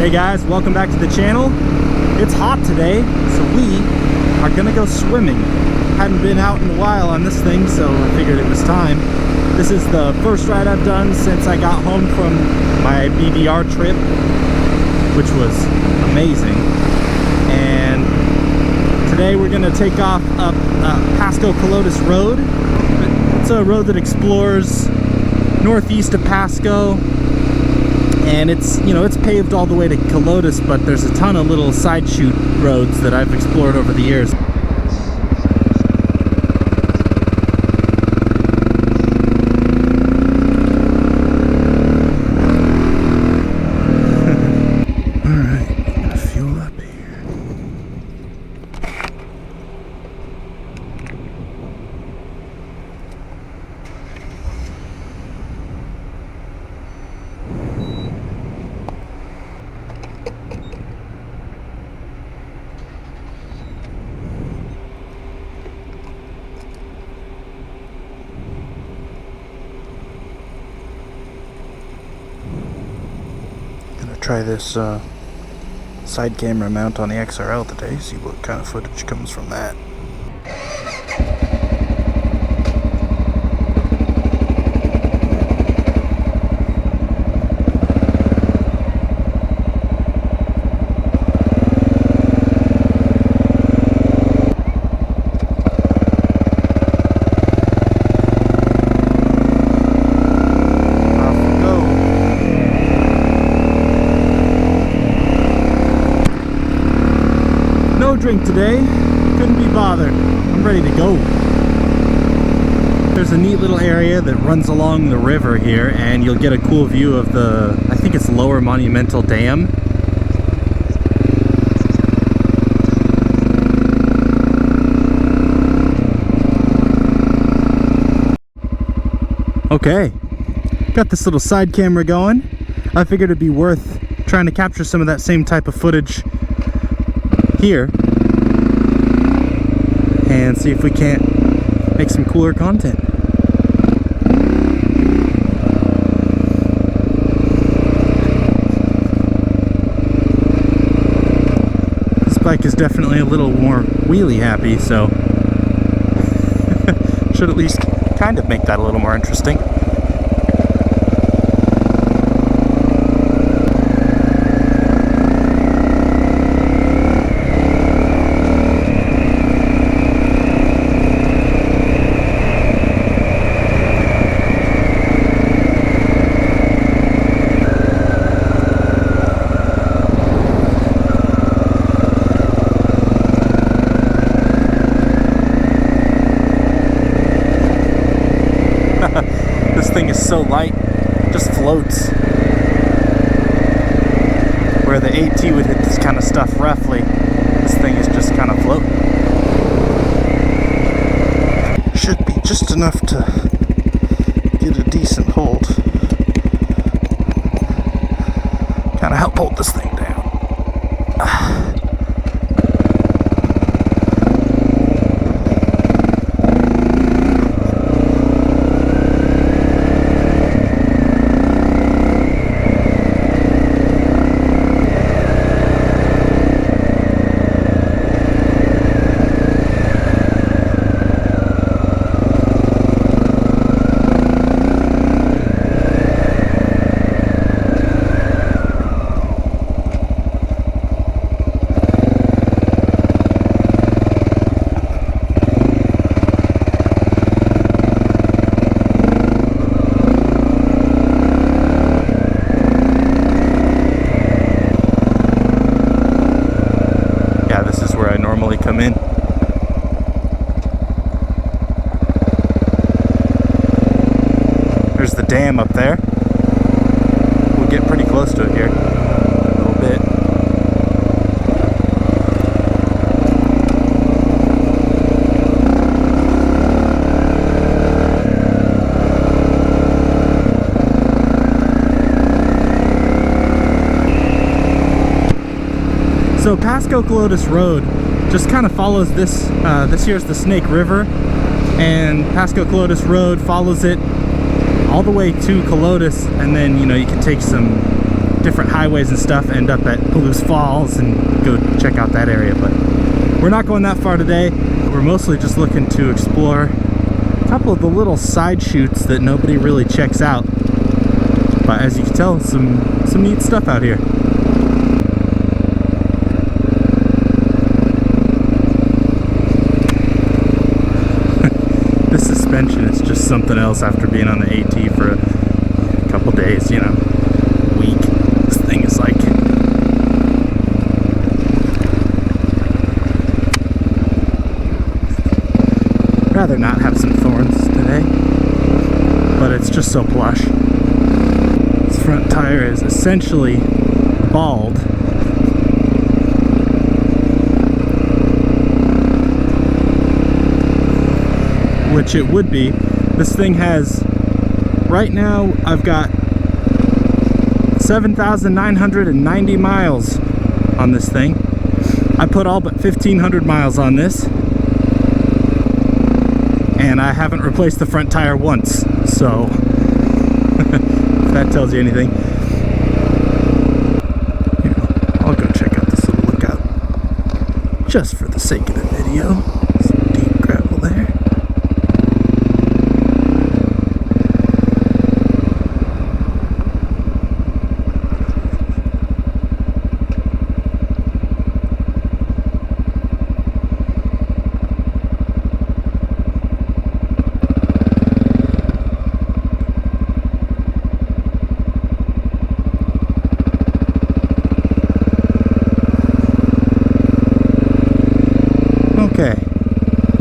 Hey guys, welcome back to the channel. It's hot today, so we are gonna go swimming. Hadn't been out in a while on this thing, so I figured it was time. This is the first ride I've done since I got home from my BVR trip, which was amazing. And today we're gonna take off up Pasco Kahlotus Road. It's a road that explores northeast of Pasco. And it's, you know, it's paved all the way to Kahlotus, but there's a ton of little side chute roads that I've explored over the years. Alright, gonna fuel up here. Try this side camera mount on the XRL today, see what kind of footage comes from that. Drink today, couldn't be bothered. I'm ready to go. There's a neat little area that runs along the river here, and you'll get a cool view of the, I think it's Lower Monumental Dam. Okay, got this little side camera going. I figured it'd be worth trying to capture some of that same type of footage here and see if we can't make some cooler content. This bike is definitely a little more wheelie happy, so should at least kind of make that a little more interesting. This thing is so light, it just floats. Where the AT would hit this kind of stuff roughly, this thing is just kind of floating. Should be just enough to get a decent hold. Kind of help hold this thing down. Come in. There's the dam up there. We'll get pretty close to it here. A little bit. So Pasco Kahlotus Road just kind of follows this. This here's the Snake River, and Pasco Kahlotus Road follows it all the way to Kahlotus, and then, you know, you can take some different highways and stuff, end up at Palouse Falls and go check out that area. But we're not going that far today. We're mostly just looking to explore a couple of the little side chutes that nobody really checks out. But as you can tell, some neat stuff out here. This suspension is just something else after being on the AT for a couple days, you know, week. This thing is like... rather not have some thorns today, but it's just so plush. This front tire is essentially bald. Which it would be. This thing has, right now I've got 7,990 miles on this thing. I put all but 1,500 miles on this, and I haven't replaced the front tire once, so if that tells you anything. Here, I'll go check out this little lookout just for the sake of the video. Some deep gravel there.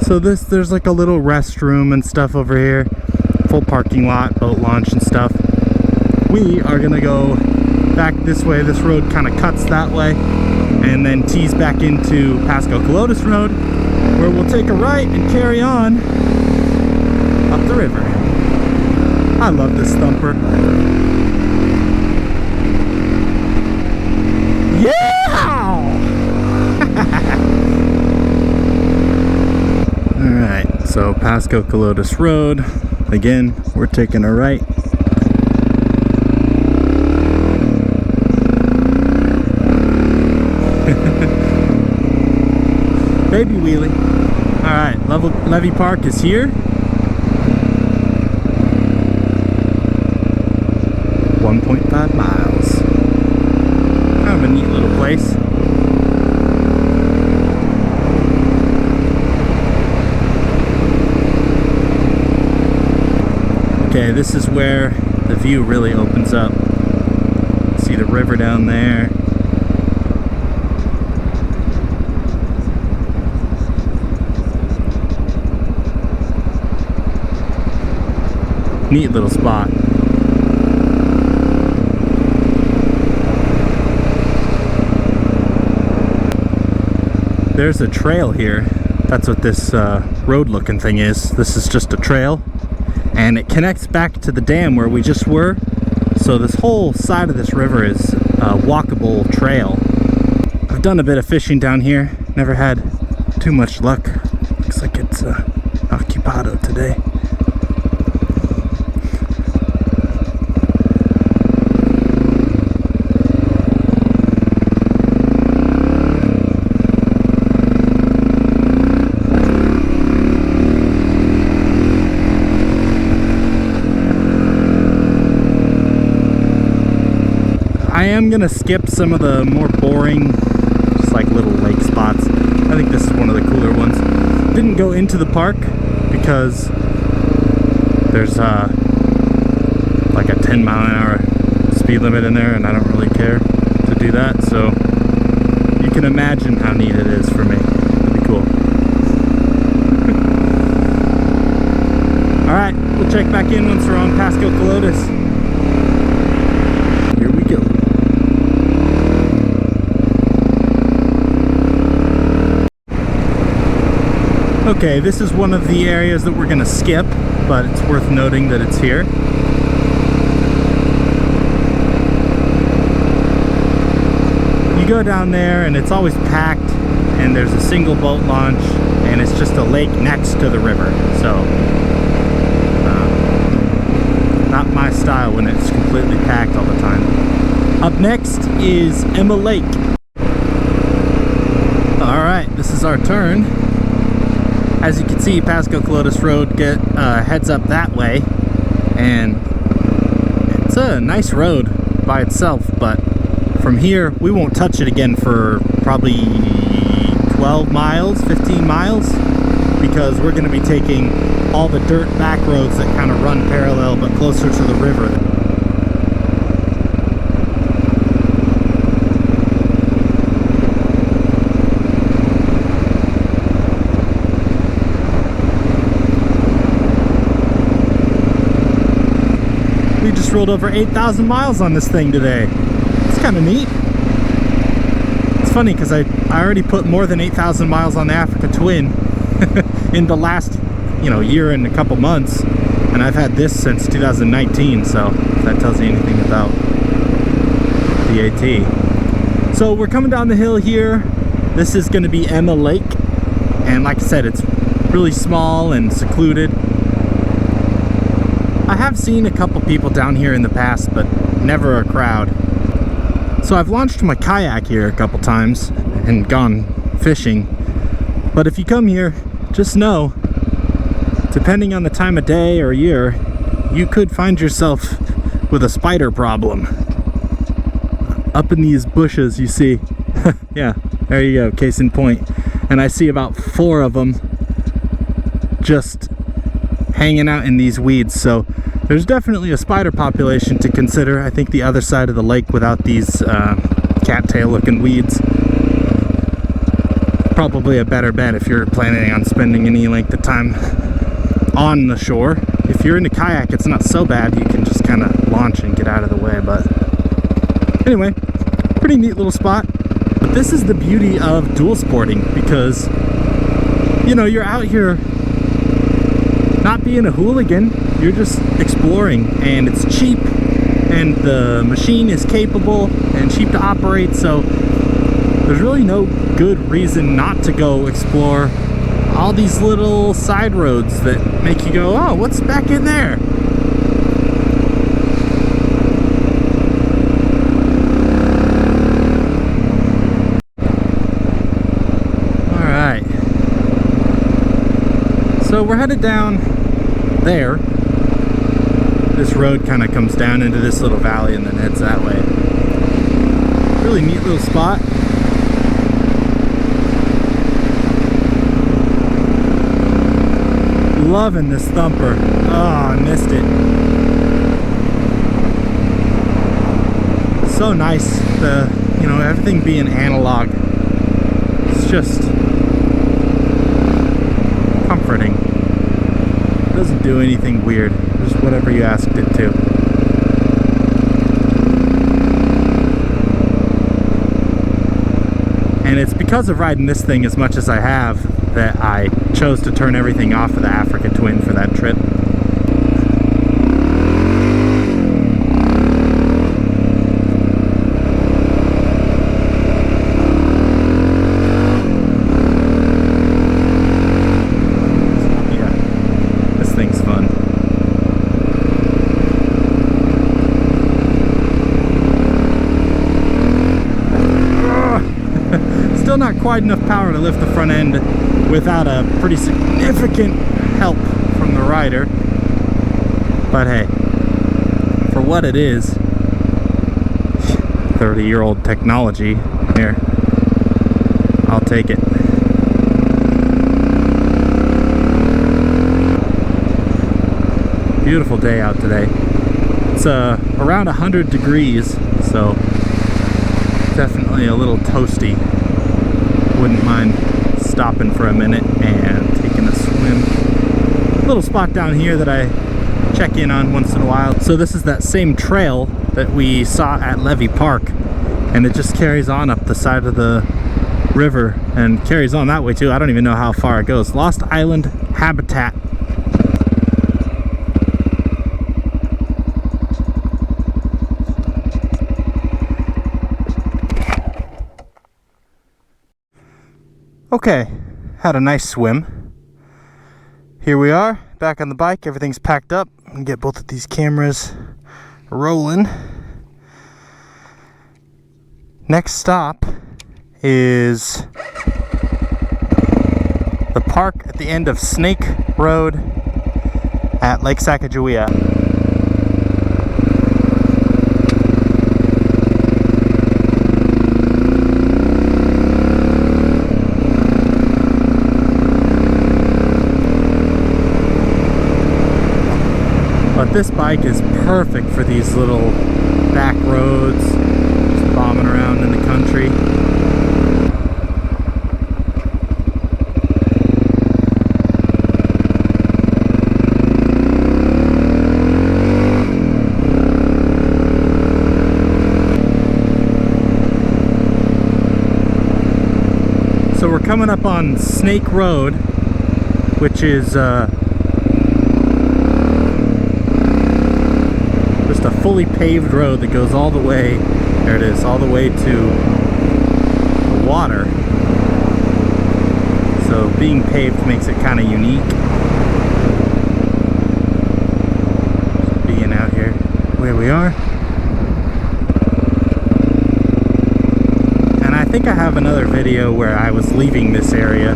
So there's like a little restroom and stuff over here, full parking lot, boat launch and stuff. We are gonna go back this way. This road kind of cuts that way and then tees back into Pasco Kahlotus Road, where we'll take a right and carry on up the river. I love this thumper. Yeah! Alright, so Pasco Kahlotus Road. Again, we're taking a right. Baby wheelie. Alright, Levey Park is here. 1.5 miles. Kind of a neat little place. Okay, this is where the view really opens up. See the river down there. Neat little spot. There's a trail here. That's what this road looking thing is. This is just a trail. And it connects back to the dam where we just were. So this whole side of this river is a walkable trail. I've done a bit of fishing down here. Never had too much luck. Looks like it's occupado today. I am gonna skip some of the more boring, just like little lake spots. I think this is one of the cooler ones. Didn't go into the park because there's like a 10-mile-an-hour speed limit in there, and I don't really care to do that. So you can imagine how neat it is for me. It'd be cool. All right, we'll check back in once we're on Pasco Kahlotus. Here we go. Okay, this is one of the areas that we're gonna skip, but it's worth noting that it's here. You go down there and it's always packed, and there's a single boat launch, and it's just a lake next to the river. So, not my style when it's completely packed all the time. Up next is Emma Lake. Alright, this is our turn. As you can see, Pasco Kahlotus Road heads up that way, and it's a nice road by itself, but from here we won't touch it again for probably 12 miles, 15 miles, because we're going to be taking all the dirt back roads that kind of run parallel but closer to the river. We just rolled over 8,000 miles on this thing today. It's kind of neat. It's funny because I already put more than 8,000 miles on the Africa Twin in the last, year and a couple months, and I've had this since 2019, so if that tells you anything about the AT. So we're coming down the hill here. This is going to be Emma Lake, and like I said, it's really small and secluded. I have seen a couple people down here in the past, but never a crowd. So I've launched my kayak here a couple times and gone fishing, but if you come here, just know, depending on the time of day or year, you could find yourself with a spider problem. Up in these bushes, you see. Yeah, there you go, case in point. And I see about 4 of them just hanging out in these weeds, so there's definitely a spider population to consider. I think the other side of the lake without these cattail looking weeds, probably a better bet if you're planning on spending any length of time on the shore. If you're into kayak, it's not so bad. You can just kind of launch and get out of the way. But anyway, pretty neat little spot. But this is the beauty of dual sporting, because you're out here not being a hooligan, you're just exploring, and it's cheap, and the machine is capable and cheap to operate, so there's really no good reason not to go explore all these little side roads that make you go, oh, what's back in there? Alright, so we're headed down there. This road kind of comes down into this little valley and then heads that way. Really neat little spot. Loving this thumper. Oh, I missed it. So nice, everything being analog. It's just comforting. It doesn't do anything weird, just whatever you asked it to. And it's because of riding this thing as much as I have that I chose to turn everything off of the Africa Twin for that trip. Yeah, this thing's fun. Still not quite enough power to lift the front end without a pretty significant help from the rider, but hey, for what it is, 30-year-old technology, here, I'll take it. Beautiful day out today. It's around 100 degrees, so definitely a little toasty. Wouldn't mind stopping for a minute and taking a swim. Little spot down here that I check in on once in a while. So this is that same trail that we saw at Levey Park, and it just carries on up the side of the river and carries on that way too. I don't even know how far it goes. Lost Island Habitat. Okay, had a nice swim. Here we are, back on the bike. Everything's packed up. I'm gonna get both of these cameras rolling. Next stop is the park at the end of Snake Road at Lake Sacagawea. But this bike is perfect for these little back roads, just bombing around in the country. So we're coming up on Snake Road, which is just a fully paved road that goes all the way, there it is, all the way to the water. So being paved makes it kind of unique. Being out here where we are. And I think I have another video where I was leaving this area.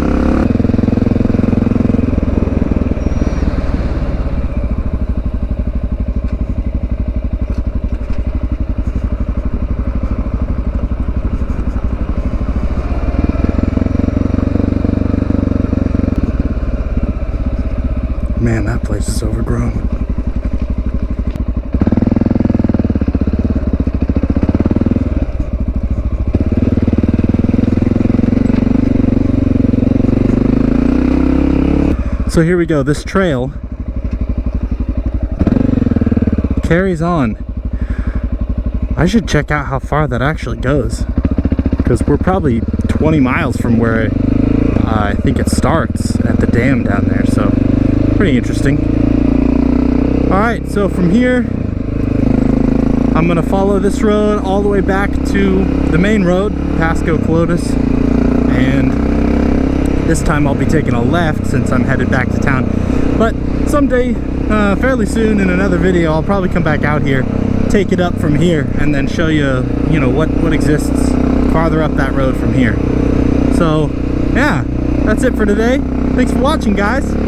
Man, that place is overgrown. So here we go. This trail carries on. I should check out how far that actually goes, because we're probably 20 miles from where I think it starts at the dam down there. So pretty interesting. Alright, so from here I'm gonna follow this road all the way back to the main road, Pasco Kahlotus, and this time I'll be taking a left since I'm headed back to town. But someday, fairly soon, in another video, I'll probably come back out here, take it up from here, and then show you, you know, what exists farther up that road from here. So yeah, that's it for today. Thanks for watching, guys.